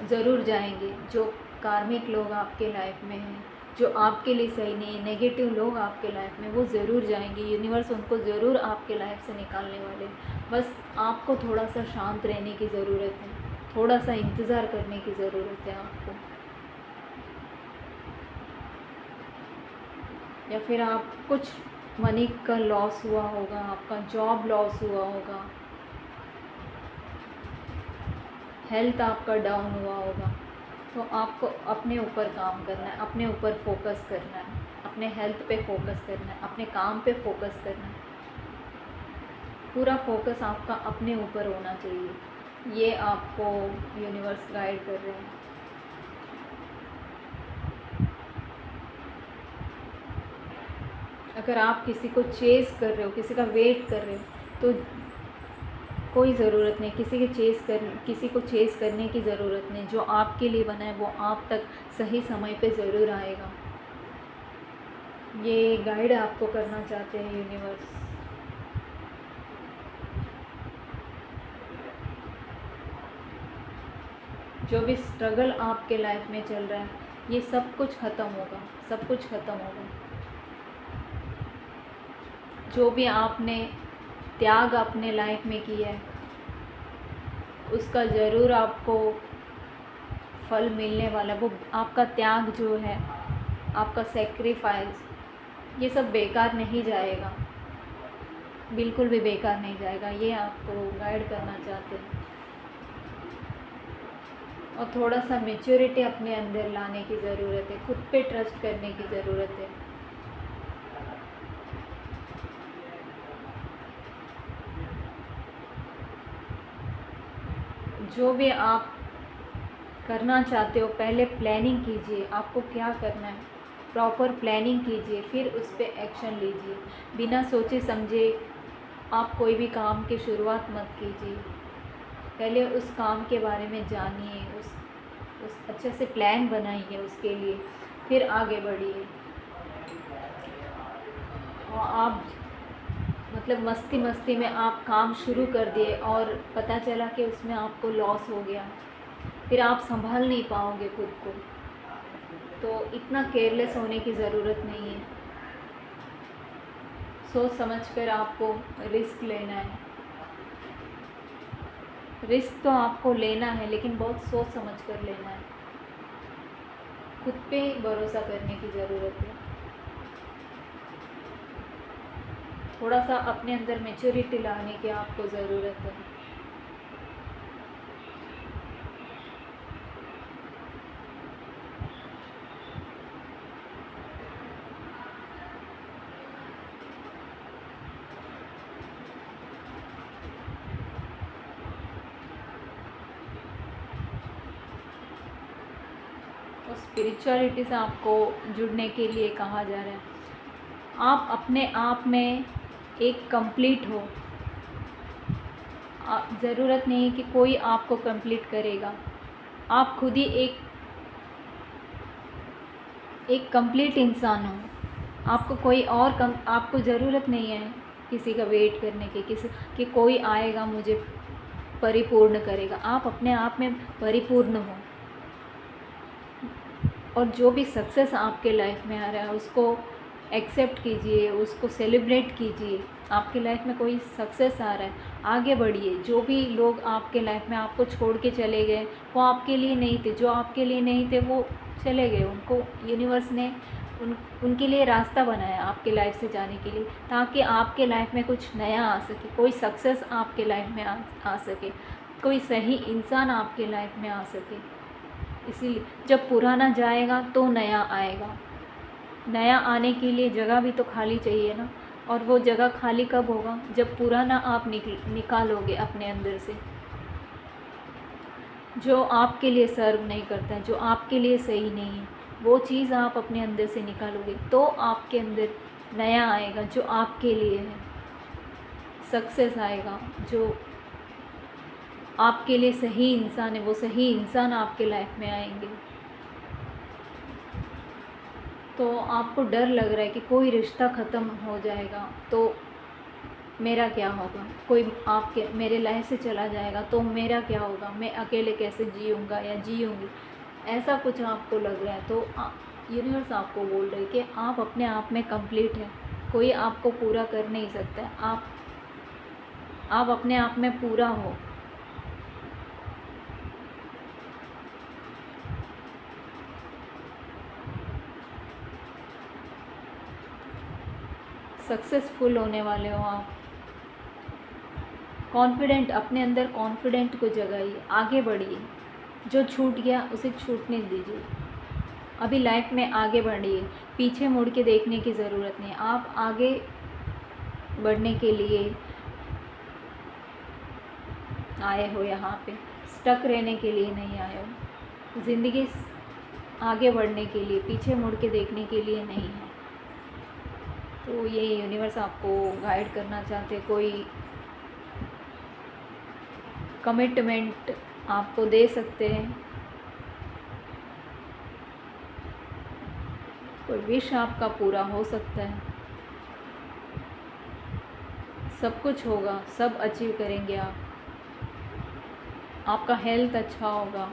Speaker 1: ज़रूर जाएंगे। जो कार्मिक लोग आपके लाइफ में हैं, जो आपके लिए सही नहीं है, नेगेटिव लोग आपके लाइफ में, वो ज़रूर जाएंगे। यूनिवर्स उनको ज़रूर आपके लाइफ से निकालने वाले। बस आपको थोड़ा सा शांत रहने की ज़रूरत है, थोड़ा सा इंतज़ार करने की ज़रूरत है आपको। या फिर आप कुछ मनी का लॉस हुआ होगा, आपका जॉब लॉस हुआ होगा, हेल्थ आपका डाउन हुआ होगा, तो आपको अपने ऊपर काम करना है, अपने ऊपर फोकस करना है, अपने हेल्थ पे फोकस करना है, अपने काम पे फोकस करना है। पूरा फोकस आपका अपने ऊपर होना चाहिए। ये आपको यूनिवर्स गाइड कर रहे हैं। अगर आप किसी को चेस कर रहे हो, किसी का वेट कर रहे हो, तो कोई ज़रूरत नहीं, किसी को चेस करने की ज़रूरत नहीं। जो आपके लिए बना है वो आप तक सही समय पे ज़रूर आएगा। ये गाइड आपको करना चाहते हैं यूनिवर्स। जो भी स्ट्रगल आपके लाइफ में चल रहा है, ये सब कुछ ख़त्म होगा, सब कुछ ख़त्म होगा। जो भी आपने त्याग अपने लाइफ में किया है, उसका ज़रूर आपको फल मिलने वाला। वो आपका त्याग जो है, आपका सेक्रीफाइस, ये सब बेकार नहीं जाएगा, बिल्कुल भी बेकार नहीं जाएगा। ये आपको गाइड करना चाहते हैं। और थोड़ा सा मैच्योरिटी अपने अंदर लाने की ज़रूरत है, खुद पे ट्रस्ट करने की ज़रूरत है। जो भी आप करना चाहते हो, पहले प्लानिंग कीजिए, आपको क्या करना है, प्रॉपर प्लानिंग कीजिए, फिर उस पर एक्शन लीजिए। बिना सोचे समझे आप कोई भी काम की शुरुआत मत कीजिए। पहले उस काम के बारे में जानिए, उस अच्छे से प्लान बनाइए उसके लिए, फिर आगे बढ़िए। और आप मतलब मस्ती मस्ती में आप काम शुरू कर दिए और पता चला कि उसमें आपको लॉस हो गया, फिर आप संभाल नहीं पाओगे खुद को। तो इतना केयरलेस होने की ज़रूरत नहीं है। सोच समझकर आपको रिस्क लेना है। रिस्क तो आपको लेना है, लेकिन बहुत सोच समझ कर लेना है। खुद पे भरोसा करने की ज़रूरत है। थोड़ा सा अपने अंदर मैच्योरिटी लाने की आपको ज़रूरत है। और स्पिरिचुअलिटी से आपको जुड़ने के लिए कहा जा रहा है। आप अपने आप में एक कंप्लीट हो। ज़रूरत नहीं है कि कोई आपको कंप्लीट करेगा। आप खुद ही एक कंप्लीट इंसान हो। आपको कोई और आपको ज़रूरत नहीं है किसी का वेट करने की, किसी कि कोई आएगा मुझे परिपूर्ण करेगा। आप अपने आप में परिपूर्ण हो। और जो भी सक्सेस आपके लाइफ में आ रहा है उसको एक्सेप्ट कीजिए, उसको सेलिब्रेट कीजिए। आपके लाइफ में कोई सक्सेस आ रहा है, आगे बढ़िए। जो भी लोग आपके लाइफ में आपको छोड़ के चले गए, वो आपके लिए नहीं थे। जो आपके लिए नहीं थे वो चले गए। उनको यूनिवर्स ने उनके लिए रास्ता बनाया आपके लाइफ से जाने के लिए, ताकि आपके लाइफ में कुछ नया आ सके, कोई सक्सेस आपके लाइफ में आ सके, कोई सही इंसान आपके लाइफ में आ सके। इसीलिए जब पुराना जाएगा तो नया आएगा। नया आने के लिए जगह भी तो खाली चाहिए ना। और वो जगह खाली कब होगा? जब पुराना आप निकालोगे अपने अंदर से, जो आपके लिए सर्व नहीं करता है, जो आपके लिए सही नहीं है, वो चीज़ आप अपने अंदर से निकालोगे तो आपके अंदर नया आएगा जो आपके लिए है, सक्सेस आएगा। जो आपके लिए सही इंसान है, वो सही इंसान आपके लाइफ में आएंगे। तो आपको डर लग रहा है कि कोई रिश्ता ख़त्म हो जाएगा तो मेरा क्या होगा, कोई आपके मेरे लाइफ से चला जाएगा तो मेरा क्या होगा, मैं अकेले कैसे जीऊँगा या जीऊँगी, ऐसा कुछ आपको लग रहा है तो यूनिवर्स आपको बोल रही है कि आप अपने आप में कंप्लीट है, कोई आपको पूरा कर नहीं सकता है। आप अपने आप में पूरा हो। सक्सेसफुल होने वाले हो आप। कॉन्फिडेंट, अपने अंदर कॉन्फिडेंट को जगाइए, आगे बढ़िए। जो छूट गया उसे छूटने दीजिए। अभी लाइफ में आगे बढ़िए, पीछे मुड़ के देखने की ज़रूरत नहीं। आप आगे बढ़ने के लिए आए हो, यहाँ पे स्टक रहने के लिए नहीं आए हो। ज़िंदगी आगे बढ़ने के लिए, पीछे मुड़ के देखने के लिए नहीं है। तो ये यूनिवर्स आपको गाइड करना चाहते, कोई कमिटमेंट आपको दे सकते हैं, कोई विश आपका पूरा हो सकता है। सब कुछ होगा, सब अचीव करेंगे आप। आपका हेल्थ अच्छा होगा,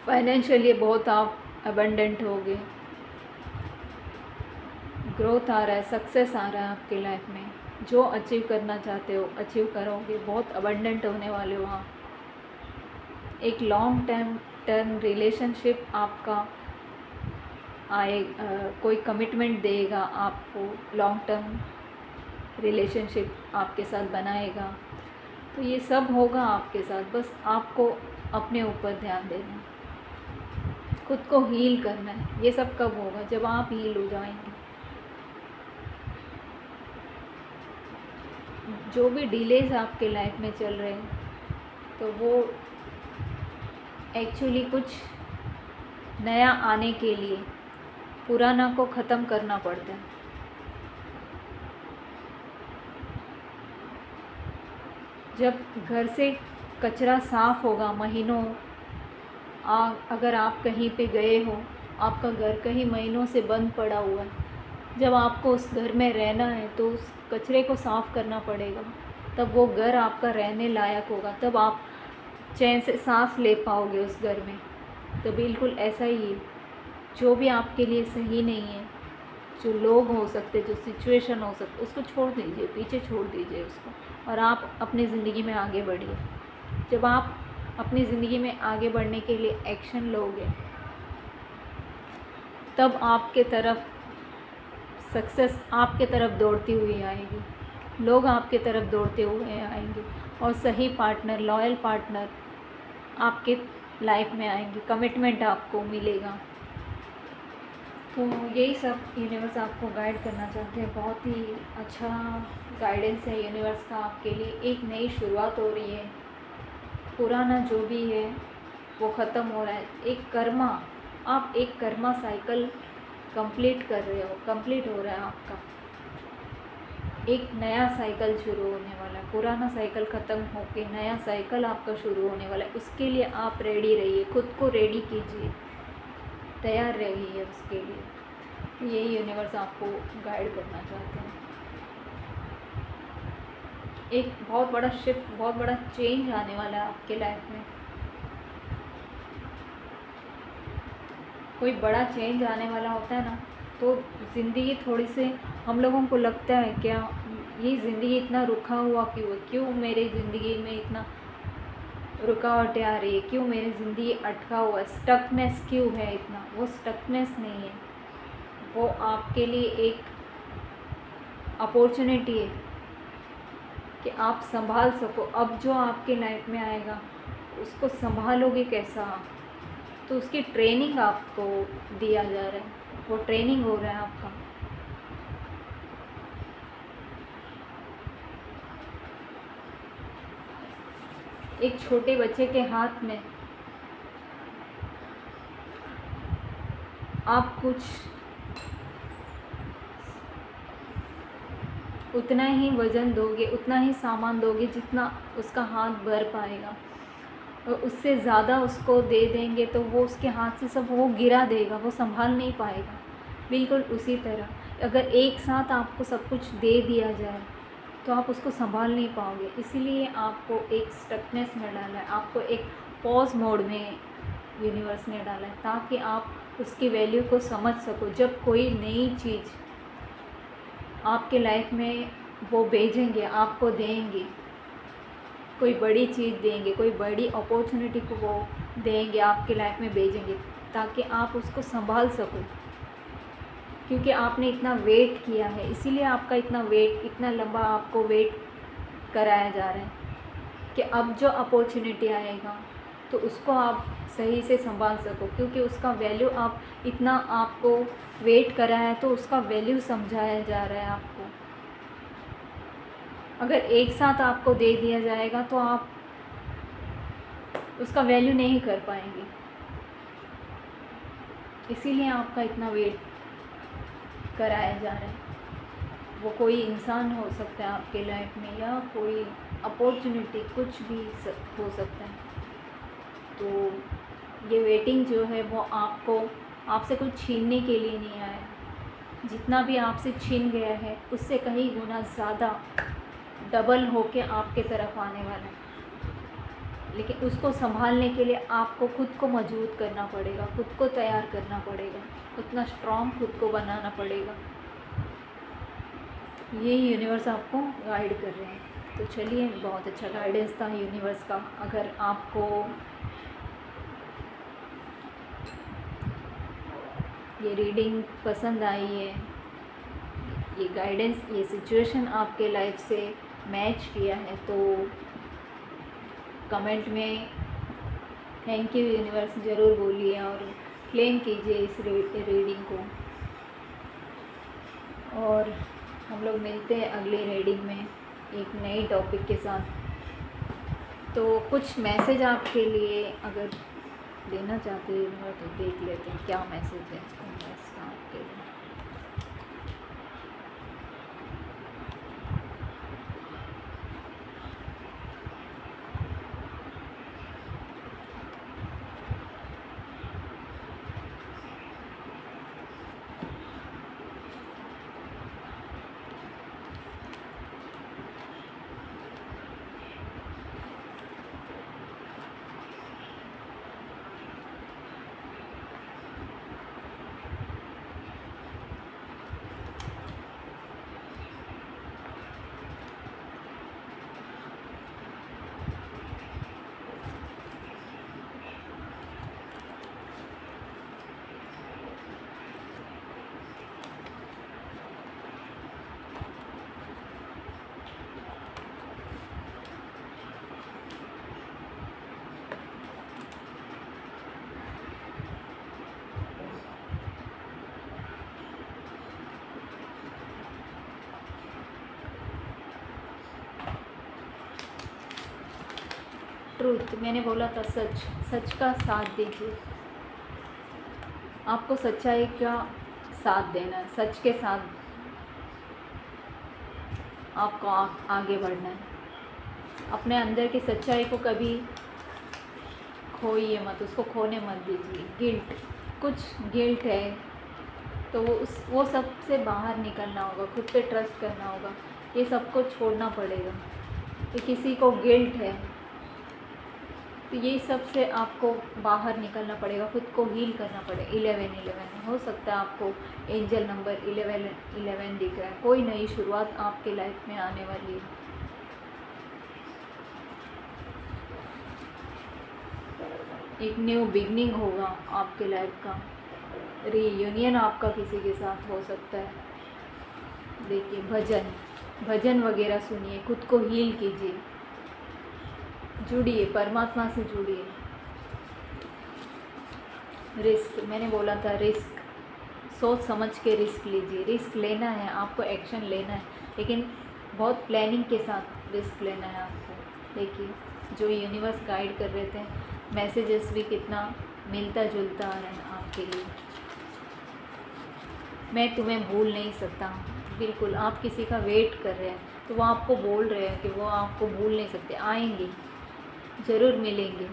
Speaker 1: फाइनेंशियली बहुत आप अबंडेंट होगे, ग्रोथ आ रहा है, सक्सेस आ रहा है आपकी लाइफ में। जो अचीव करना चाहते हो अचीव करोगे, बहुत अबंडेंट होने वाले हो आप। एक लॉन्ग टर्म रिलेशनशिप आपका आए, कोई कमिटमेंट देगा आपको, लॉन्ग टर्म रिलेशनशिप आपके साथ बनाएगा। तो ये सब होगा आपके साथ, बस आपको अपने ऊपर ध्यान देना है, खुद को हील करना है। ये सब कब होगा? जब आप हील हो जाएंगे। जो भी डिलेज आपके लाइफ में चल रहे हैं तो वो एक्चुअली कुछ नया आने के लिए पुराना को ख़त्म करना पड़ता है। जब घर से कचरा साफ़ होगा महीनों, अगर आप कहीं पे गए हो, आपका घर कहीं महीनों से बंद पड़ा हुआ है, जब आपको उस घर में रहना है तो उस कचरे को साफ़ करना पड़ेगा, तब वो घर आपका रहने लायक होगा, तब आप चैन से सांस ले पाओगे उस घर में। तो बिल्कुल ऐसा ही है, जो भी आपके लिए सही नहीं है, जो लोग हो सकते, जो सिचुएशन हो सकते, उसको छोड़ दीजिए, पीछे छोड़ दीजिए उसको, और आप अपनी ज़िंदगी में आगे बढ़िए। जब आप अपनी ज़िंदगी में आगे बढ़ने के लिए एक्शन लोगे, तब आपके तरफ सक्सेस आपके तरफ दौड़ती हुई आएगी, लोग आपके तरफ दौड़ते हुए आएंगे, और सही पार्टनर, लॉयल पार्टनर आपके लाइफ में आएंगे, कमिटमेंट आपको मिलेगा। तो यही सब यूनिवर्स आपको गाइड करना चाहते हैं। बहुत ही अच्छा गाइडेंस है यूनिवर्स का आपके लिए। एक नई शुरुआत हो रही है, पुराना जो भी है वो ख़त्म हो रहा है। आप एक कर्मा साइकिल कंप्लीट कर रहे हो, कंप्लीट हो रहा है आपका। एक नया साइकिल शुरू होने वाला है, पुराना साइकिल ख़त्म होके नया साइकिल आपका शुरू होने वाला है। उसके लिए आप रेडी रहिए, खुद को रेडी कीजिए, तैयार रहिए उसके लिए। यही यूनिवर्स आपको गाइड करना चाहते हैं। एक बहुत बड़ा शिफ्ट, बहुत बड़ा चेंज आने वाला है आपके लाइफ में। कोई बड़ा चेंज आने वाला होता है ना, तो ज़िंदगी थोड़ी से हम लोगों को लगता है क्या ये ज़िंदगी इतना रुका हुआ क्यों है, क्यों मेरी ज़िंदगी में इतना रुकावटें आ रही है, क्यों मेरी ज़िंदगी अटका हुआ है, स्टकनेस क्यों है इतना। वो स्टकनेस नहीं है, वो आपके लिए एक अपॉर्चुनिटी है कि आप संभाल सको। अब जो आपके लाइफ में आएगा उसको संभालोगे कैसा आप, तो उसकी ट्रेनिंग आपको दिया जा रहा है, वो ट्रेनिंग हो रहा है आपका। एक छोटे बच्चे के हाथ में आप कुछ उतना ही वज़न दोगे, उतना ही सामान दोगे जितना उसका हाथ भर पाएगा, और उससे ज़्यादा उसको दे देंगे तो वो उसके हाथ से सब वो गिरा देगा, वो संभाल नहीं पाएगा। बिल्कुल उसी तरह अगर एक साथ आपको सब कुछ दे दिया जाए तो आप उसको संभाल नहीं पाओगे। इसीलिए आपको एक स्टकनेस में डाला है, आपको एक पॉज मोड में यूनिवर्स ने डाला है, ताकि आप उसकी वैल्यू को समझ सको। जब कोई नई चीज़ आपके लाइफ में वो भेजेंगे, आपको देंगे, कोई बड़ी चीज़ देंगे, कोई बड़ी अपॉर्चुनिटी को वो देंगे, आपके लाइफ में भेजेंगे, ताकि आप उसको संभाल सको। क्योंकि आपने इतना वेट किया है, इसीलिए आपका इतना वेट, इतना लंबा आपको वेट कराया जा रहा है कि अब जो अपॉर्चुनिटी आएगा तो उसको आप सही से संभाल सको। क्योंकि उसका वैल्यू आप इतना आपको वेट करा है तो उसका वैल्यू समझाया जा रहा है आपको। अगर एक साथ आपको दे दिया जाएगा तो आप उसका वैल्यू नहीं कर पाएंगे। इसीलिए आपका इतना वेट कराया जा रहा है। वो कोई इंसान हो सकता है आपके लाइफ में, या कोई अपॉर्चुनिटी, कुछ भी हो सकता है। तो ये वेटिंग जो है वो आपको, आपसे कुछ छीनने के लिए नहीं आया। जितना भी आपसे छीन गया है उससे कहीं गुना ज़्यादा डबल होके आपके तरफ आने वाला है। लेकिन उसको संभालने के लिए आपको खुद को मजबूत करना पड़ेगा, खुद को तैयार करना पड़ेगा, उतना स्ट्रॉन्ग खुद को बनाना पड़ेगा। ये यूनिवर्स आपको गाइड कर रहे हैं। तो चलिए, बहुत अच्छा गाइडेंस था यूनिवर्स का। अगर आपको ये रीडिंग पसंद आई है, ये गाइडेंस, ये सिचुएशन आपके लाइफ से मैच किया है, तो कमेंट में थैंक यू यूनिवर्स ज़रूर बोलिए और क्लेम कीजिए इस रीडिंग को। और हम लोग मिलते हैं अगली रीडिंग में एक नई टॉपिक के साथ। तो कुछ मैसेज आपके लिए अगर देना चाहते हैं तो देख लेते हैं क्या मैसेज है यूनिवर्स का आपके लिए। ट्रूथ, मैंने बोला था सच, सच का साथ दीजिए। आपको सच्चाई का साथ देना है, सच के साथ आपको आगे बढ़ना है। अपने अंदर की सच्चाई को कभी खोइए मत, उसको खोने मत दीजिए। गिल्ट, कुछ गिल्ट है तो वो सब से बाहर निकलना होगा, खुद पे ट्रस्ट करना होगा, ये सबको छोड़ना पड़ेगा। कि किसी को गिल्ट है तो ये सब से आपको बाहर निकलना पड़ेगा, खुद को हील करना पड़ेगा। 11 हो सकता है आपको एंजल नंबर 11 दिख रहा है। कोई नई शुरुआत आपके लाइफ में आने वाली है। एक न्यू बिगनिंग होगा आपके लाइफ का। रीयूनियन आपका किसी के साथ हो सकता है। देखिए, भजन वगैरह सुनिए, खुद को हील कीजिए, जुड़िए, परमात्मा से जुड़िए। रिस्क, मैंने बोला था रिस्क, सोच समझ के रिस्क लीजिए। रिस्क लेना है आपको, एक्शन लेना है, लेकिन बहुत प्लानिंग के साथ रिस्क लेना है आपको। देखिए, जो यूनिवर्स गाइड कर रहे थे, मैसेजेस भी कितना मिलता जुलता आ रहा है आपके लिए। मैं तुम्हें भूल नहीं सकता, बिल्कुल आप किसी का वेट कर रहे हैं तो वो आपको बोल रहे हैं कि वो आपको भूल नहीं सकते, आएंगे, ज़रूर मिलेंगे,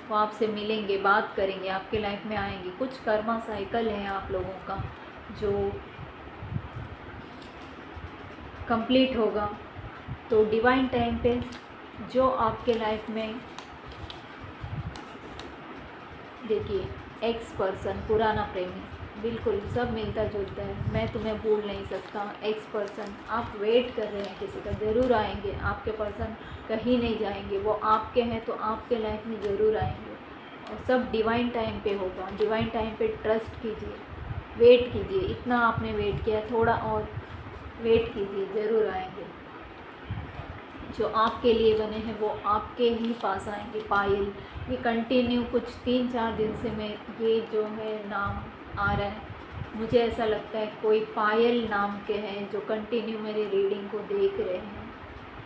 Speaker 1: वो आपसे मिलेंगे, बात करेंगे, आपके लाइफ में आएंगे। कुछ कर्मा साइकिल है आप लोगों का जो कंप्लीट होगा, तो डिवाइन टाइम पे जो आपके लाइफ में, देखिए एक्स पर्सन, पुराना प्रेमी, बिल्कुल सब मिलता जुलता है। मैं तुम्हें भूल नहीं सकता, एक्स पर्सन, आप वेट कर रहे हैं किसी का, ज़रूर आएंगे। आपके पर्सन कहीं नहीं जाएंगे, वो आपके हैं तो आपके लाइफ में ज़रूर आएंगे, और सब डिवाइन टाइम पे होगा। डिवाइन टाइम पे ट्रस्ट कीजिए, वेट कीजिए, इतना आपने वेट किया, थोड़ा और वेट कीजिए, ज़रूर आएंगे। जो आपके लिए बने हैं वो आपके ही पास आएंगे। पायल, ये कंटिन्यू कुछ 3-4 दिन से मैं ये जो है नाम आ रहा है, मुझे ऐसा लगता है कोई पायल नाम के हैं जो कंटिन्यू मेरी रीडिंग को देख रहे हैं।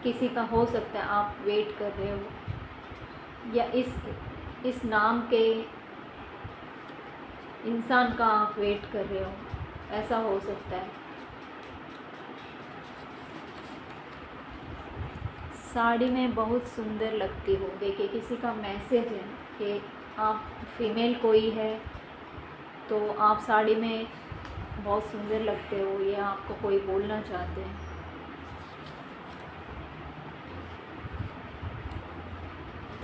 Speaker 1: किसी का हो सकता है आप वेट कर रहे हो, या इस नाम के इंसान का आप वेट कर रहे हो, ऐसा हो सकता है। साड़ी में बहुत सुंदर लगती हो, देखिए किसी का मैसेज है कि आप फीमेल कोई है तो आप साड़ी में बहुत सुंदर लगते हो, या आपको कोई बोलना चाहते हैं।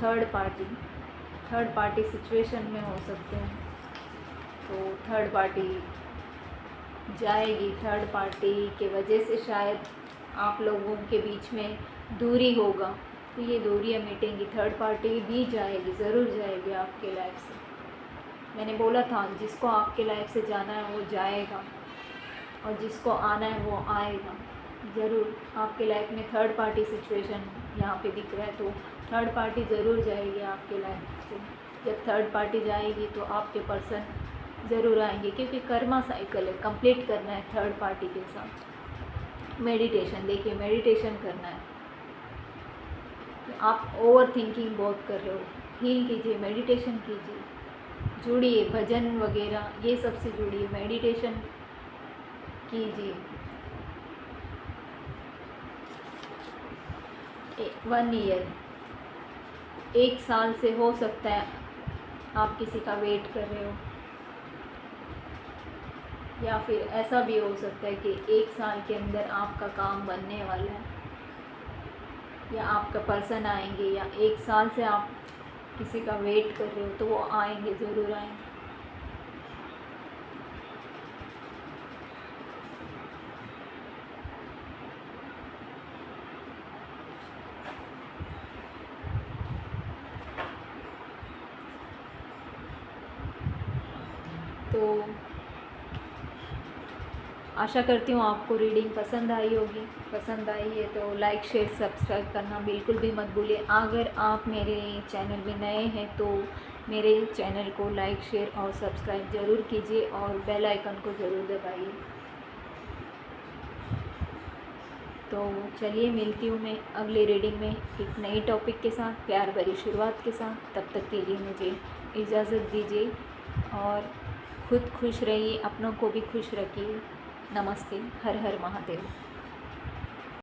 Speaker 1: थर्ड पार्टी सिचुएशन में हो सकते हैं, तो थर्ड पार्टी जाएगी। थर्ड पार्टी के वजह से शायद आप लोगों के बीच में दूरी होगा, तो ये दूरियां मिटेंगी। थर्ड पार्टी भी जाएगी, ज़रूर जाएगी आपके लाइफ से। मैंने बोला था जिसको आपके लाइफ से जाना है वो जाएगा, और जिसको आना है वो आएगा ज़रूर। आपके लाइफ में थर्ड पार्टी सिचुएशन यहाँ पे दिख रहा है, तो थर्ड पार्टी ज़रूर जाएगी आपके लाइफ से। जब थर्ड पार्टी जाएगी तो आपके पर्सन ज़रूर आएंगे, क्योंकि कर्मा साइकिल है, कंप्लीट करना है थर्ड पार्टी के साथ। मेडिटेशन, देखिए मेडिटेशन करना है। आप ओवर थिंकिंग बहुत कर रहे हो, हील कीजिए, मेडिटेशन कीजिए, जुड़िए, भजन वगैरह ये सब से जुड़िए, मेडिटेशन कीजिए। 1 ईयर, 1 साल से हो सकता है आप किसी का वेट कर रहे हो, या फिर ऐसा भी हो सकता है कि 1 साल के अंदर आपका काम बनने वाला है, या आपका पर्सन आएंगे, या 1 साल से आप किसी का वेट कर रहे हो तो वो आएंगे, ज़रूर आएंगे। तो आशा करती हूँ आपको रीडिंग पसंद आई होगी। पसंद आई है तो लाइक शेयर सब्सक्राइब करना बिल्कुल भी मत भूलिए। अगर आप मेरे चैनल में नए हैं तो मेरे चैनल को लाइक शेयर और सब्सक्राइब ज़रूर कीजिए, और बेल आइकन को ज़रूर दबाइए। तो चलिए मिलती हूँ मैं अगली रीडिंग में एक नई टॉपिक के साथ, प्यार भरी शुरुआत के साथ। तब तक के लिए मुझे इजाज़त दीजिए, और खुद खुश रहिए, अपनों को भी खुश रखिए। नमस्ते, हर हर महादेव।